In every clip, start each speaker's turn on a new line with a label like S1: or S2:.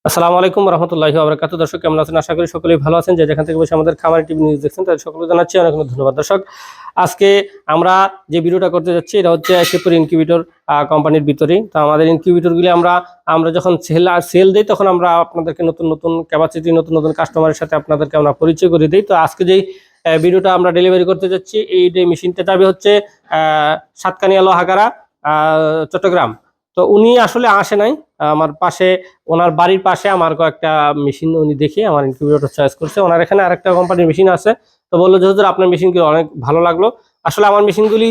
S1: আসসালামু আলাইকুম রহমতুল্লাহি ওয়া বারাকাতুহু। দর্শক কেমন আছেন? আশা করি সকলেই ভালো আছেন। যে যেখান থেকে বসে আমাদের খামারি টিভি নিউজ দেখছেন তাদের সকলকে জানাচ্ছি অনেক অনেক ধন্যবাদ। দর্শক, আজকে আমরা যে ভিডিওটা করতে যাচ্ছি এটা হচ্ছে শিবপুর ইনকিউবেটর কোম্পানির ভিতরেই। তো আমাদের ইনকিউবেটরগুলি আমরা যখন সেল দিই তখন আমরা আপনাদেরকে নতুন নতুন ক্যাপাসিটি, নতুন নতুন কাস্টমারের সাথে আপনাদেরকে আমরা পরিচয় করে দিই। তো আজকে যেই ভিডিওটা আমরা ডেলিভারি করতে যাচ্ছি, এই যে মেশিনটা যাবে হচ্ছে সাতকানিয়া লোহাগাড়া, চট্টগ্রাম। তো উনি আসলে আসে নাই, আমার পাশে, ওনার বাড়ির পাশে আমার কয়েকটা মেশিন উনি দেখে আমার ইনকিউবেটর চয়েস করছে। ওনার এখানে আরেকটা কোম্পানির মেশিন আছে। তো বললো যে হুজুর আপনার মেশিনগুলো অনেক ভালো লাগলো। আসলে আমার মেশিনগুলি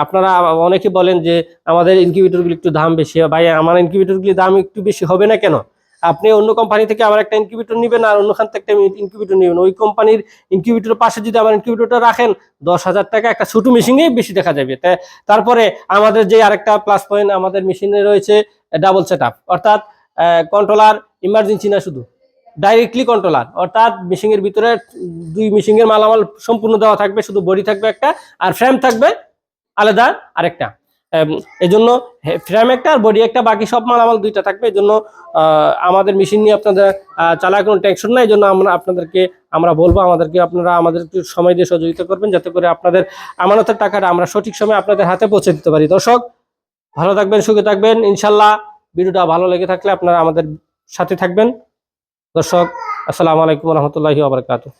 S1: আপনারা অনেকে বলেন যে আমাদের ইনকিউবেটরগুলি একটু দাম বেশি। ভাই, আমার ইনকিউবেটরগুলি দাম একটু বেশি হবে না কেন? আপনি অন্য কোম্পানি থেকে আমার একটা ইনকিউবেটর নেবেন আর অন্যখান থেকে ইনকিউবেটর নেবেন, ওই কোম্পানির ইনকিউবেটরের পাশে যদি আমার ইনকিউবেটরটা রাখেন 10,000 টাকা একটা ছোট মেশিনেই বেশি দেখা যাবে। তারপরে আমাদের যে আরেকটা প্লাস পয়েন্ট আমাদের মেশিনে রয়েছে ডাবল সেট আপ, অর্থাৎ কন্ট্রোলার ইমার্জেন্সি না, শুধু ডাইরেক্টলি কন্ট্রোলার, অর্থাৎ মেশিনের ভিতরে দুই মেশিনের মালামাল সম্পূর্ণ দেওয়া থাকবে, শুধু বডি থাকবে একটা আর ফ্রেম থাকবে আলাদা আরেকটা। এই জন্য ফ্রেম একটা আর বডি একটা, বাকি সব মালামাল দুইটা থাকবে। এই জন্য আমাদের মেশিন নিয়ে আপনাদের চালার কোনো টেনশন নাই। এই জন্য আমরা বলবো আমাদেরকে আপনারা আমাদের একটু সময় দিয়ে সহযোগিতা করবেন, যাতে করে আপনাদের আমানতের টাকাটা আমরা সঠিক সময় আপনাদের হাতে পৌঁছে দিতে পারি। দর্শক, ভালো থাকবেন, সুখে থাকবেন ইনশাল্লাহ। ভিডিওটা ভালো লেগে থাকলে আপনারা আমাদের সাথে থাকবেন। দর্শক, আসসালামু আলাইকুম রহমতুল্লাহি ওয়া বারাকাতুহু।